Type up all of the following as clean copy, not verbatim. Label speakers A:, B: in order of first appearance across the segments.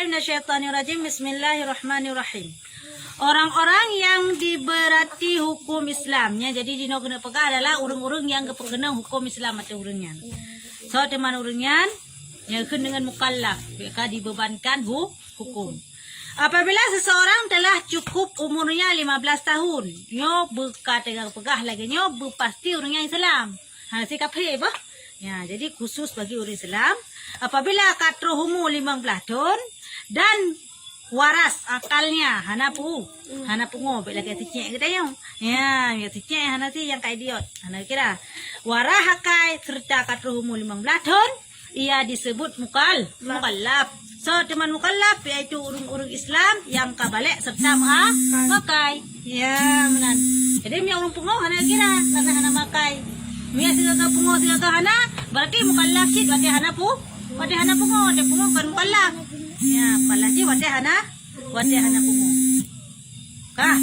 A: minasyaitonirrajim. Bismillahirrahmanirrahim. Orang-orang yang diberati hukum Islamnya, jadi dino kena pegah adalah urang-urang yang kena hukum Islam atau urangnya. So teman urangnya yang kena dengan mukallaf, mereka dibebankan hukum. Apabila seseorang telah cukup umurnya 15 tahun, nyo berkata pegah lagi nyo berpasti orangnya Islam. Si kafir bah. Ya, jadi khusus bagi orang Islam, apabila katro umur 15 tahun dan waras akalnya hana pungo lagi ticek kita yang ya ticek hana si yang kayak idiot hana kira warah hakai serta katro umur 15 tahun ia disebut mukallaf. So teman mukallaf yaitu urung-urung Islam yang kabalik serta makai. Ya benar. Jadi mi urung pungo hana kira karena hana makai. Mi sigaga pungo sigaga hana berarti mukallaf cit berarti hana pungo de pungo kan mukallaf. Ya palaji wate hana pungo. Kah?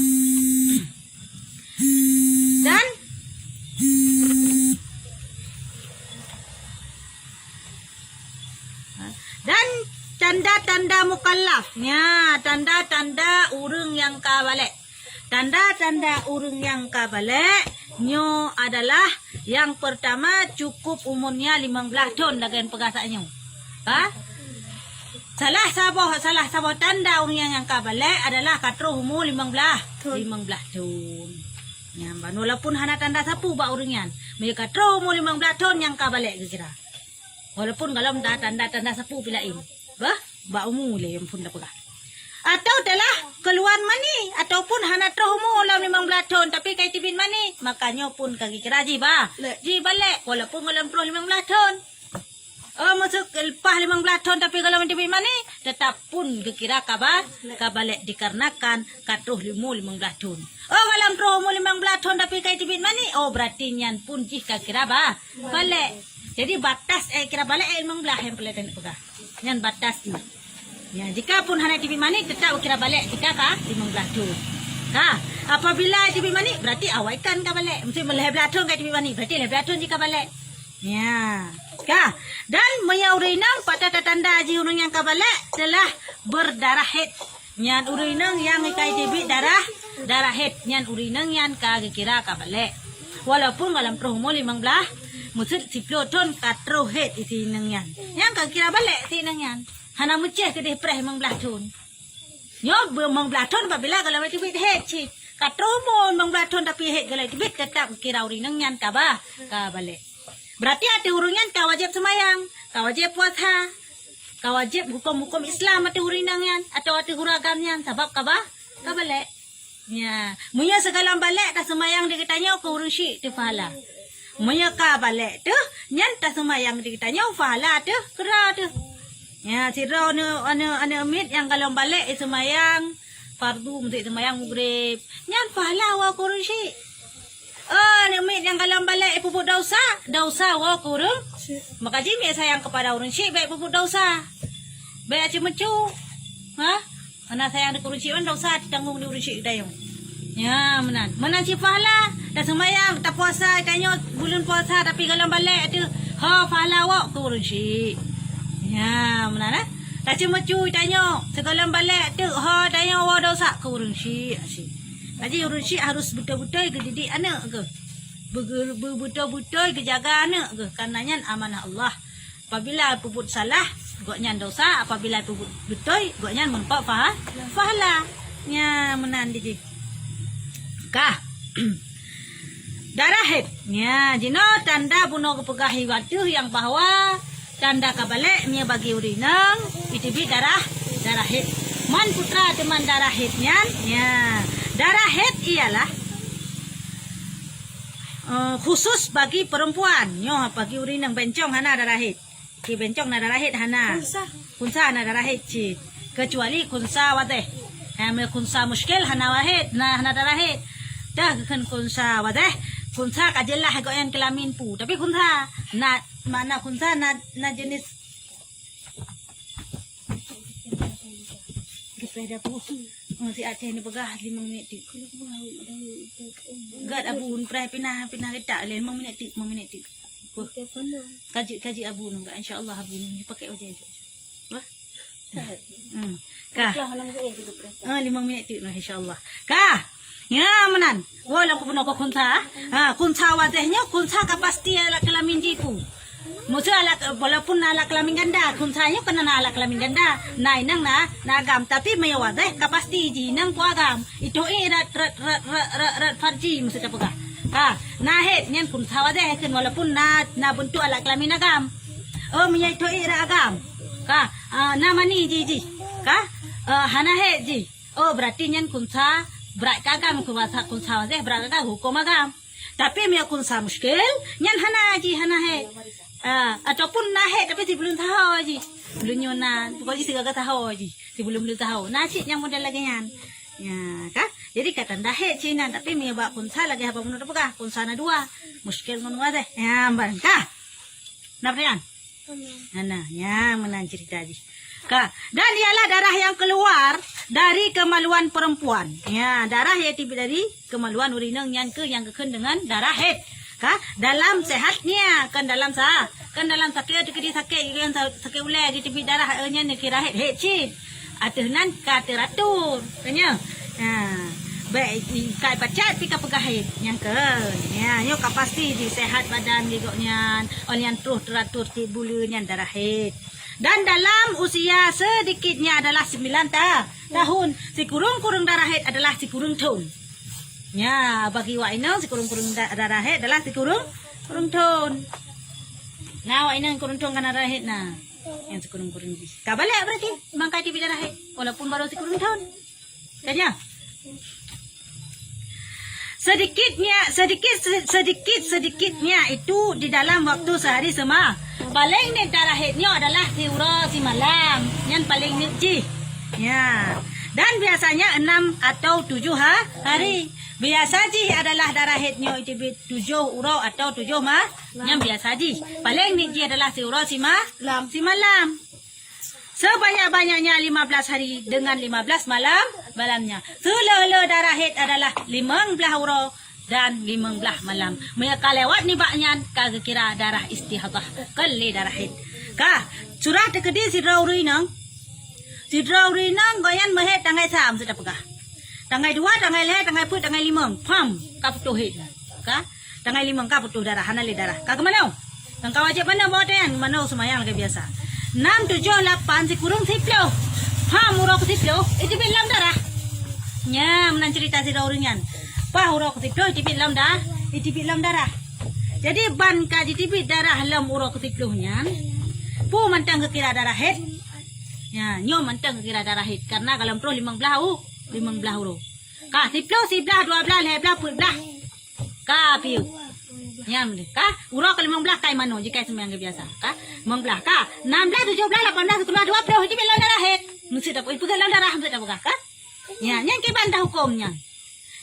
A: Dan tanda-tanda mukallafnya, tanda-tanda urang yang kabalik. Tanda-tanda urang yang kabalik nyo adalah yang pertama cukup umurnya 15 tahun dengan pegasannya. Ha? Salah sabah tanda orang yang kabalik adalah katro umur 15 tahun. Ya, walaupun hana tanda sapu ba orangnya. Mereka katro umur 15 tahun yang kabalik kira. Walaupun kalau tanda sapu pilain. Ba umur le yang pun dah pegah. Atau telah keluar mani ataupun hana umur 15 tahun tapi kai tibin mani, makanya pun kaki kira ji balik walaupun dalam 15 tahun. Masuk lepas 15 tahun tapi kalau tibin mani tetap pun kira kabalik dikarenakan katruh 15 tahun. Dalam umur 15 tahun tapi kai tibin mani, berarti nyan pun ji kira balik. Jadi batas kira balik 15 yang pelatihan pegah. Nyan batas ni. Ya, jika pun hana tibin mani tetap kira balik jika 15 tahun. Apabila tibin mani berarti awaikan ka balik. Mesti 15 tahun kai tibin mani berarti 15 tahun jika balik. Ya. Dan menyaurinang pada tanda ji urang yang kabalik telah berdarah haid. Nyan urinang yang kai tibin darah haid nyan urinang yang kira kabalik. Walaupun dalam umur 15 musud 10 tahun katro haid isi nang yan. Yang kira balik si nang yan. Hana muceh ke deh preh 15 tahun. Nyo 15 tahun apabila kalau tibit haid si katro umur 15 tahun tapi haid kalau tibit tetap kira urinang yan ka balik. Berarti ada urungan ka wajib semayang, ka wajib puasa, ka wajib hukum-hukum Islam ada urinang yan atau ada huragam yan sebab ka balik. Ya, munya segala balik tak semayang dia katanya ke urung syik tu pahala. Munya ka balik tu nyan tak semayang dia katanya pahala tu kera tu. Ya, sira ana mit yang kalau balik semayang fardu mesti semayang maghrib. Nyan pahala wa ke urung syik. Ana mit yang kalau balik pupuk dosa wa ke urung. Maka jimi sayang kepada urung syik baik pupuk dosa. Baik aci-mecu. Mana sayang di kurung syik dosa ditanggung di urung syik dayung. Ya, menan si pahala dah semayang tak puasa tanya bulan puasa tapi kalau balik tu pahala wak ke urung syik. Ya, menan tak cuma-cu tanya segala balik tu tanya wak dosa ke urung syik. Jadi urung syik harus betul-betul ke didik anak ke. Betul-betul ke jaga anak ke karenanya amanah Allah. Apabila puput salah goknya dosa, apabila puput betul goknya mempak pahala. Ya, menan didik. Darah haid. Ya, jino tanda buno kepegahi waktu yang bahwa tanda kabalik nya bagi urinang itibi darah haid. Man putra teman darah haidnya. Ya, darah haid ialah khusus bagi perempuan. Nyo bagi urinang bencong hana darah haid. Ki bencong na darah haid hana. Kunsa na darah haid cid. Kecuali kunsa wadeh. Kunsa muskil hana wahid hana darah haid. Dah kan kunsa wadah kunsa kajelah goyan kelamin pu tapi kunsa mana kunsa na jenis sepeda pu si Aceh ni pegah 5 minit tik gad abun prai pinah kita le 5 minit tik kaji abu nunggu insyaallah abu ni pakai wajah wah Kah? 5 minit tu insya-Allah. Kah? Ya menan. Wala ko puno ko kunsa. Kunsa wadehnya kunsa ka pasti ala kelamin jipu. Musa ala walaupun ala kelamin ganda, kunsanya kena ala kelamin ganda. Nai nang na agam tapi may wadeh ka pasti ji nang ko agam. Itu rat farji musa tapuka. Na het nyan kunsa wadeh ken walaupun na bentuk ala kelamin agam. Minya itu agam. Na mani ji. Hana het ji. Berarti nyan kunsa berat kagam kunsa wadeh berat kagam hukum agam. Tapi miya kunsa muskil nyan hana het. Ataupun naik tapi si belum tahu aja. Belum nyona, pokoknya si gak tahu aja. Si belum tahu. Nasi yang model lagi yan. Ya, kan? Jadi kata naik Cina tapi mi bak kunsa lagi apa menurut apa? Kunsa na 2. Muskil ngono deh. Ya, barang kah? Napa yan? Nah, ya menan cerita aja. Kah? Dan ialah darah yang keluar dari kemaluan perempuan. Ya, darah yang tiba dari kemaluan urineng yang keken dengan darah haid. Dalam sehatnya kan dalam sakit kan sakit ulai di tepi darah nya ni kira het cit ateunan ka teratur tanya baik kai baca pika pegahet yang ke ya yo pasti di sehat badan gigoknya olian terus teratur ti bulunya darah het dan dalam usia sedikitnya adalah 9 tahun si kurung darah het adalah si kurung tahun. Ya, bagi wa ino si kurung darah het adalah si kurung ton. Nah, wa ino kurung ton kana darah het na. Yang si kurung di. Kabalik berarti mangkai di darah het walaupun baru si kurung ton. Kanya. Sedikitnya itu di dalam waktu sehari semua. Paling ni darah hetnya adalah si ura si malam. Yang paling niji. Ya. Dan biasanya 6 atau 7 hari. Biasa ji adalah darah haidnya itu 7 urau atau 7 yang biasa ji. Paling niji adalah si urau si malam. Sebanyak-banyaknya 15 hari dengan 15 malamnya. Selele darah haid adalah 15 urau dan 15 malam. Mereka lewat ni baknya kagak kira darah istihadah. Kali darah haid. Surah tekedi si Raurinang. Si Raurinang goyan mehet tanggai 3 sudah pegah. Tanggai 2, tanggai 4, tanggai 5, tanggai 5. Pam, kaputuh hit. Tanggai 5 kaputuh darah, hanali darah. Kemana? Tangkau wajib mana boten, mana semayang lagi biasa. 6, 7, 8, si kurung 10. Pam, urok 10, itu bilang darah. Nya, menan cerita si Rauringan. Pah urok 10, itu bilang darah. Jadi ban ka ditibit darah lam urok 10 nya. Pu mantang kira darah hit. Ya, nyo mantang kira darah hit karena kalau pro 15 uruk. 10, 11, 12, 13, 14. Piu. Ya, urok 15 kai mano jika sembahyang biasa. 15, 16, 17, 18, 19, 20 itu bilang darah hit. Nusi tak itu dalam darah mesti tak buka. Ya, yang ke bantah hukumnya.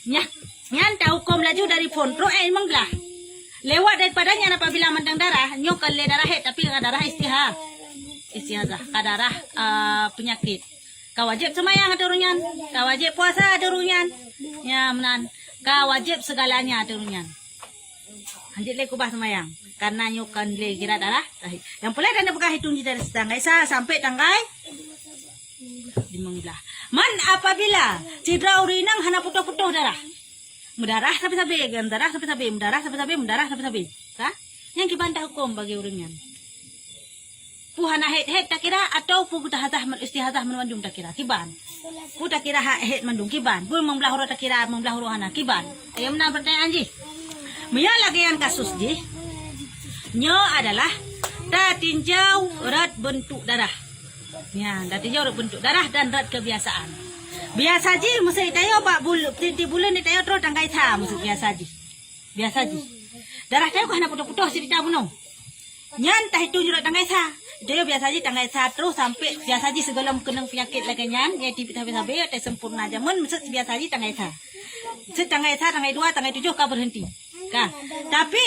A: Ya, yang tahu hukum laju dari fontro menglah. Lewat daripadanya apabila mantang darah, nyo kale darah hit tapi darah istihadah, darah penyakit. Kau wajib semayang ada urunyan, kau wajib puasa ada urunyan, ya menan, kau wajib segalanya ada urunyan. Lanjut lagi kubah semayang, karena nyukan le kira darah. Yang boleh dan buka hitung dari tanggai sampai tanggai 15. Man apabila cidra urinang hana putuh-putuh darah, mendarah sampai-sampai, mendarah sampai-sampai, mendarah sampai-sampai. Yang kibantah hukum bagi urunyan. Puhana het tak kira atau pu istihadah menwandung tak kira kiban. Pu tak kira het mandung kiban. Pu membelah huruf tak kira membelah huruf hana kiban. Ayo menang pertanyaan ji. Mia lagi yang kasus ji. Nyo adalah da tinjau rat bentuk darah. Ya, da tinjau rat bentuk darah dan rat kebiasaan. Biasa ji mesti tayo pak di bulan ni tayo terus tangkai ta mesti biasa ji. Biasa ji. Darah tayo ko hana putuh-putuh cerita buno. Nyan tah itu jurat tangkai ta. Dia biasa aja tanggal 1 sampai biasa aja segala kenang penyakit lagi nyan ya sampai te sempurna aja mun biasa aja tanggal 1. Tanggal 1, tanggal 2, tanggal 7 ka berhenti. Tapi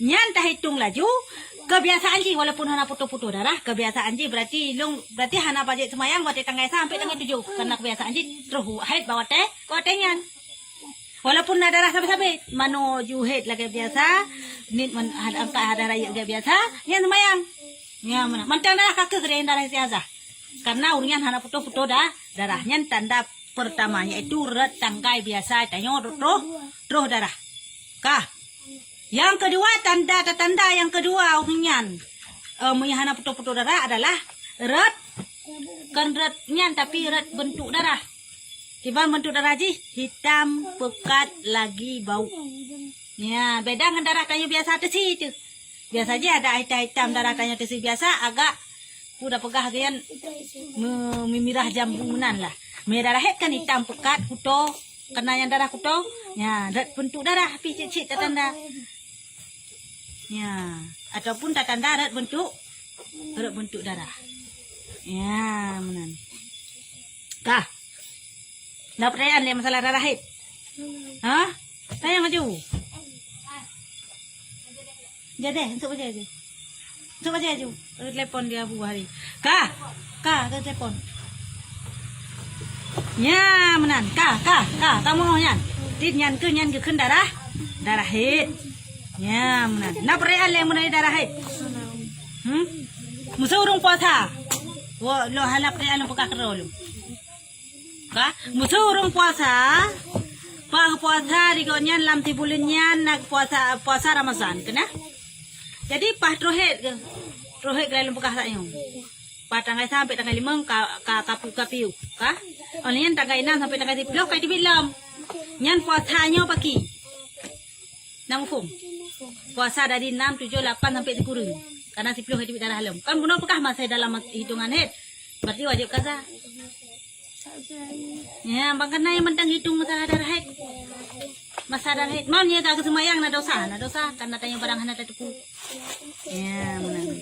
A: nyan tah hitung laju kebiasaan ji walaupun hana putuh-putuh darah kebiasaan ji berarti hana bajet semayang buat tanggal 1 sampai tanggal 7 karena kebiasaan ji terus haid bawa teh nyan. Walaupun ada darah sampai mano juhet lagi biasa, nit man ada raya lagi biasa, yang semayang. Ya mana? Mantang darah kakek keren darah siasa. Karena uringan hana puto-puto darahnya tanda pertamanya itu red tangkai biasa tanya roh darah. Kah? Yang kedua tanda yang kedua uringan hana puto-puto darah adalah red kan rednya tapi red bentuk darah. Tiba bentuk darah ji hitam pekat lagi bau. Ya beda dengan darah tanya biasa tesi itu. Biasa aja ada hitam darah tanya tesi biasa agak udah pegah gian memirah jambunan lah. Merah het kan hitam pekat kuto kena yang darah kuto. Ya bentuk darah picit-cit tanda. Ya ataupun tanda red bentuk darah. Ya menan. Kah? Nak perayaan dia masalah darah het. Hah? Tanya maju. Jadi, untuk baca aja. Untuk baca aja. Telepon dia buah hari. Kah, telepon. Ya, menan. Kah. Kamu mau nyan? Tit nyan ke ken darah het. Ya, menan. Nak perayaan yang menai darah het. Musuh urung puasa. Wo lo halap perayaan buka kerol. Kah? Musuh urung puasa. Puasa di konyan lam tibulinnya nak puasa Ramadan, kena? Jadi rohet dalam bekas saya. Tanggal sampai tanggal 5 kapiu, kah? Olehnya tanggal 6 sampai tanggal 10 kai dibilang. Nyan puasanya pagi. Nang hukum. Puasa dari 6, 7, 8 sampai dikurung. Karena 10 kai dibilang halam. Kan benar bekah masa dalam hitungan het. Berarti wajib kaza. Ya, bang kena yang mentang hitung masalah darah het. Masalah het. Malnya tak kesemayang na dosa karena tanya barang hana tepu. Ya, menang.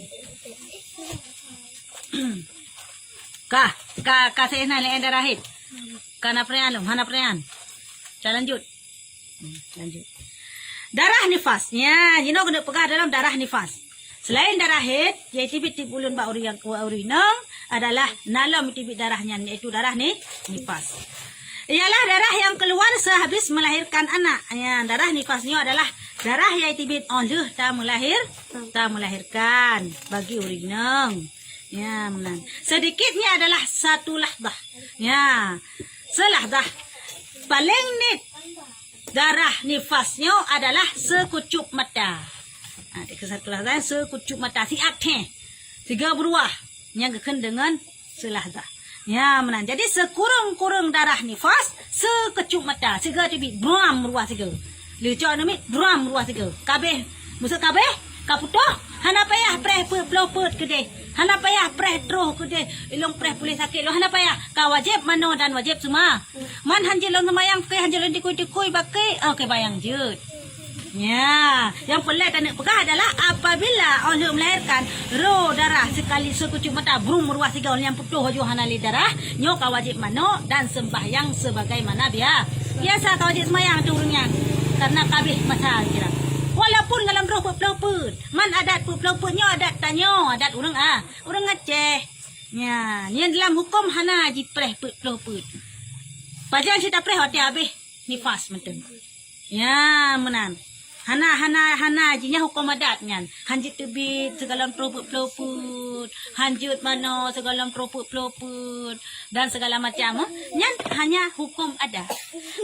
A: Kah saya nak lihat darah het. Karena perayaan, hana perayaan. Saya lanjut. Lanjut. Darah nifas. Ya, jino kena pegang dalam darah nifas. Selain darah het, yaitu tibit ulun ba uri yang urinang adalah nalam tibit darahnya yaitu darah nifas. Ialah darah yang keluar sehabis melahirkan anak. Ya, darah nifasnya adalah darah yang tibit oleh tak melahirkan bagi urinang. Ya, menang. Sedikitnya adalah satu lahdah. Ya, selahdah. Paling nit darah nifasnya adalah sekucup mata. Ada satu lahdah sekucup mata si akhe. Tiga beruah yang keken dengan selahdah. Ya, menang. Jadi sekurang-kurang darah nifas sekecup mata. Siga tibi drum ruah siga. Lecok nami drum ruah siga. Kabeh, musuh kabeh, kaputoh. Hana payah preh pelopet kede. Hana payah preh troh kede. Ilong preh boleh sakit. Lo hana payah. Ka wajib mano dan wajib semua. Man hanjelon semayang ke hanjelon dikui bakai. Oke bayang jut. Ya, yang pelik tak nak pegah adalah apabila oleh melahirkan roh darah sekali sekucup mata brum ruas tiga oleh yang putuh hana li darah nyo ka wajib mano dan sembahyang sebagaimana biasa ka wajib sembahyang turunnya karena kabeh masa kira. Walaupun dalam roh pelopet, man adat pelopetnya adat tanyo, adat urang urang Aceh. Ya, ni dalam hukum hana ji preh pelopet. Pajan kita preh hati habis nifas menten. Ya, menan. Hana jinya hukum adatnya. Hanjit tebit segala pelopet, hanjut mano segala pelopet dan segala macam. Nyan hanya hukum adat.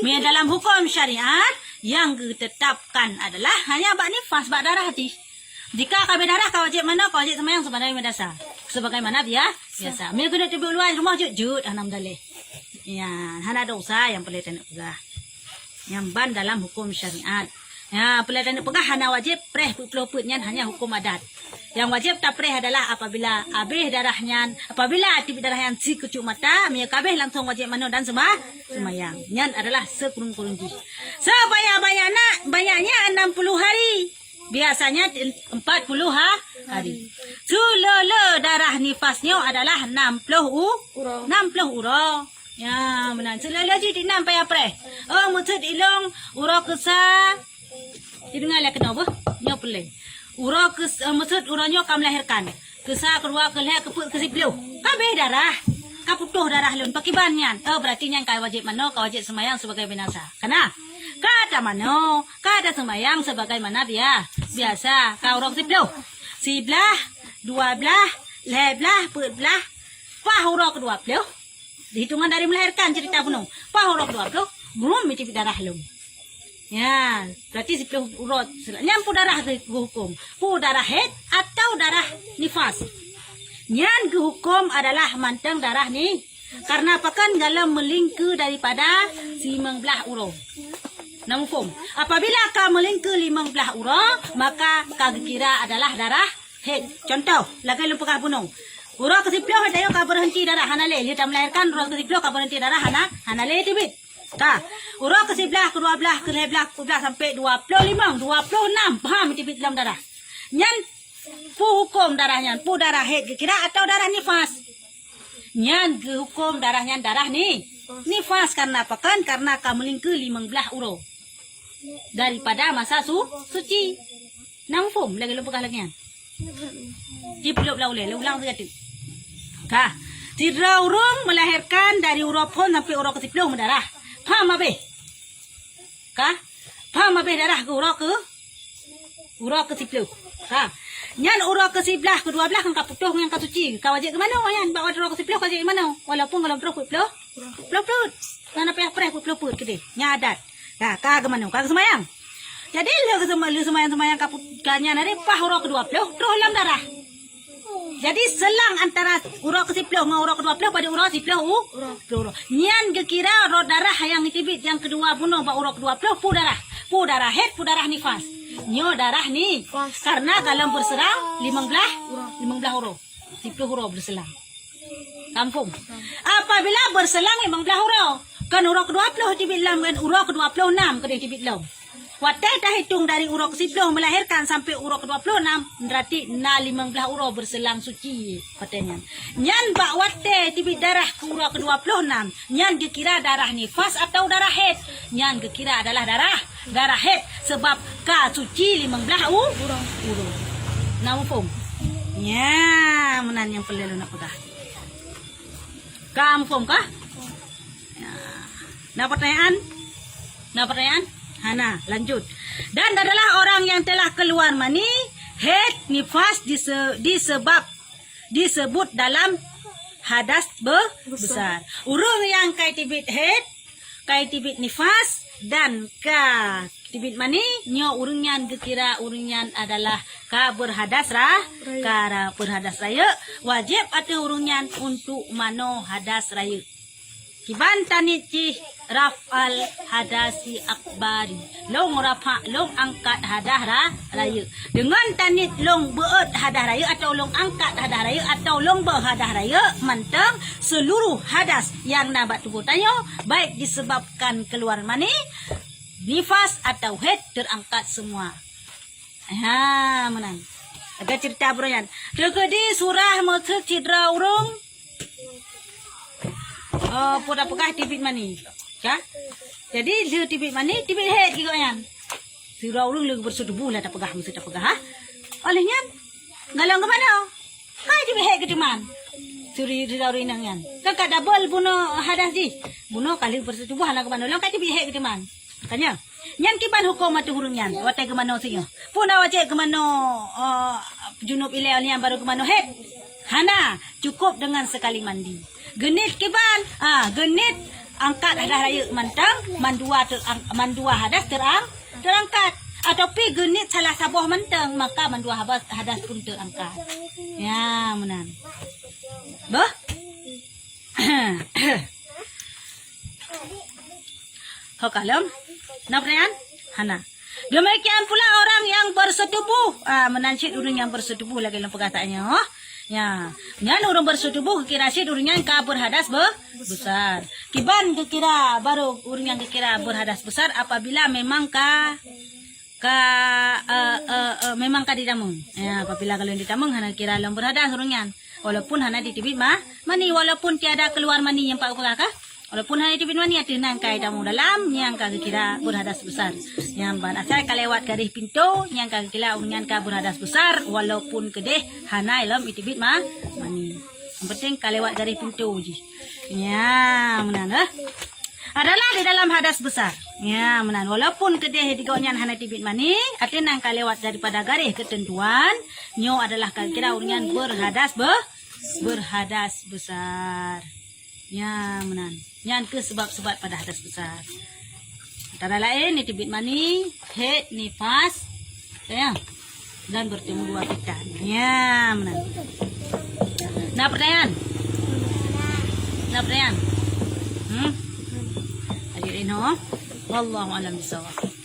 A: Mia dalam hukum syariat yang ditetapkan adalah hanya bak nifas, bak darah hati. Jika kabeh darah kau wajib mana kau wajib semayang sebagaimana dasar. Sebagaimana biasa. Mia kena tebit luar rumah jut hanam dalih. Ya, hana dosa yang boleh tak pegah. Yang ban dalam hukum syariat. Ya, pelatihan pegah hana wajib preh pelopetnya hanya hukum adat. Yang wajib tak preh adalah apabila habis darahnya, apabila tibit darah yang si kecup mata, mia kabeh langsung wajib mano dan semayang. Nyan adalah sekurung-kurung ji. Banyaknya 60 hari. Biasanya 40 hari. Sulele darah nifasnya adalah 60 urang. Ya, menan. Sulele ji di 6 payah preh. Oh, mutud ilong urang kesa. Dengar lah kenapa? Nyo pelai. Urang maksud urangnya kam melahirkan. Kesa keluar ke leher keput ke siplu. Kabeh darah. Kaputuh darah lun pakiban nyan. Oh berarti nyan kai wajib mano, kau wajib semayang sebagai binasa. Kena? Kata mano, kata semayang sebagai mana biasa. Kau urang siplu. Sebelah dua belah, leh belah, put belah, pahuro kedua belah. Dihitungan dari melahirkan cerita bunuh. Pahuro kedua belah, belum mitipit darah lum. Ya, berarti 10 urut. Nyampu darah ke hukum. Pu darah head atau darah nifas. Nyan ke hukum adalah manteng darah ni. Karena apa kan dalam melingku daripada 15 urut. Namufum. Apabila ka melingku 15 urut, maka ka kira adalah darah head. Contoh, lagi lupa bunuh. Urut ke-10 ada ka berhenti darah hanale. Dia tak melahirkan urut ke-10 ka berhenti darah hanale tibit. Ka, urut ke-11, ke-12, ke-11, ke-12 sampai 25, 26. Faham tibit dalam darah. Nyan pu hukum darahnya, pu darah head kira atau darah nifas. Nyan ke hukum darahnya darah ni. Nifas karena apa kan? Karena kamu lingku 15 urut. Daripada masa suci. Namfum lagi lupa lagi yan. Ciplok lah ulang sekali. Ka, tidra urung melahirkan dari urut pun sampai urut ke-10 mendarah. Paham abe? Ka? Paham abe darah ke urut ke-10? Ha. Nyan urut ke-11, ke-12 kan kaputuh yang kasuci. Kau wajib ke mana yan? Bawa urut ke-10 kau wajib ke mana? Walaupun kalau perut peluput. Mana payah perih peluput ke dia. Nyadat. Ka ke mana? Ka ke semayang. Jadi lu semayang kaputkannya dari pah urut ke-20 terus dalam darah. Jadi selang antara urut ke-10 dengan urut ke-20 pada urut ke-10 urut. Nyan kira urut darah yang ditibit yang kedua bunuh ba urut ke-20 pu darah head, pu darah nifas. Nyo darah ni. Karena kalau berserang 15 urut. 10 urut berselang. Kampung. Apabila berselang 15 urut, kan urut ke-20 tibit lam kan urut ke-26 kena tibit lam. Watai dah hitung dari urut ke-10 melahirkan sampai urut ke-26, berarti 15 urut berselang suci katanya. Nyan bak watai tibit darah ke urut ke-26, nyan dikira darah nifas atau darah head. Nyan dikira adalah darah head sebab ka suci 15 urut. Namufum. Ya, menan yang perlu nak pedah. Kamu faham kah? Ya. Nah pertanyaan? Hana, lanjut. Dan adalah orang yang telah keluar mani, head, nifas disebut dalam hadas besar. Urung yang kai tibit head, kai tibit nifas, dan ka tibit mani, nyo urungan kira urungan adalah ka berhadas berhadas raya. Wajib atau urungan untuk mano hadas raya. Kiban tanici rafal hadasi akbari. Long rafa, long angkat hadah raya. Dengan tanit long beut hadah raya atau long angkat hadah raya atau long berhadah raya, manteng seluruh hadas yang nabat tubuh tayo, baik disebabkan keluar mani, nifas atau head terangkat semua. Ha, menang. Agak cerita beroyan. Terkedi surah mothek cidra urung. Poda pegah tibit mani. Ya. Jadi dia tibit mani, tibit head gitu yan. Surah urung lagi bersetubuh lah tak pegah mesti tak pegah. Olehnya ngalang ke mana? Kai tibit head ke man. Suri urung nang yan. Kakak double bunuh hadas di. Bunuh kali bersetubuh lah ke mana? Lang kai tibit head ke man. Tanya. Nyan kiban hukum mati hurung yan. Watai ke mana sih? Puna wajib ke mana junub ilai yang baru ke mana head. Hana cukup dengan sekali mandi. Genit kiban, genit angkat hadas raya mantang, mandua hadas terangkat. Atau pi genit salah sabuah mantang, maka mandua hadas pun terangkat. Ya, menan. Bah? Hokalem, nabrian, Hana. Demikian pula orang yang bersetubuh, menansyid urang yang bersetubuh lagi dalam perkataannya, Ya, nyan urang bersetubuh kira sid urang yang ka berhadas besar. Kiban kira baru urang yang kira berhadas besar apabila memang memang ka ditamung. Ya, apabila kalau ditamung hana kira lam berhadas urang yan. Walaupun hana ditibit mani walaupun tiada keluar mani yang pak ka. Walaupun hanya tibit mani ada nang kai tamu dalam yang ka kira berhadas besar. Yang ban asal ka lewat garis pintu yang ka kira urang ka berhadas besar walaupun kedeh hana ilam itibit mani. Yang penting ka lewat garis pintu je. Ya, menan adalah di dalam hadas besar. Ya, menan. Walaupun kedih digaunya hana tibit mani, artinya nangka lewat daripada garis ketentuan, nyo adalah kira urungan berhadas besar. Ya, menan. Yang ke sebab-sebab pada hadas besar. Antara lain ni tibit mani, head, nifas, ya, dan bertemu dua pitan. Ya, menan. Nah pertanyaan. Hadirin, wallahu a'lam bishawab.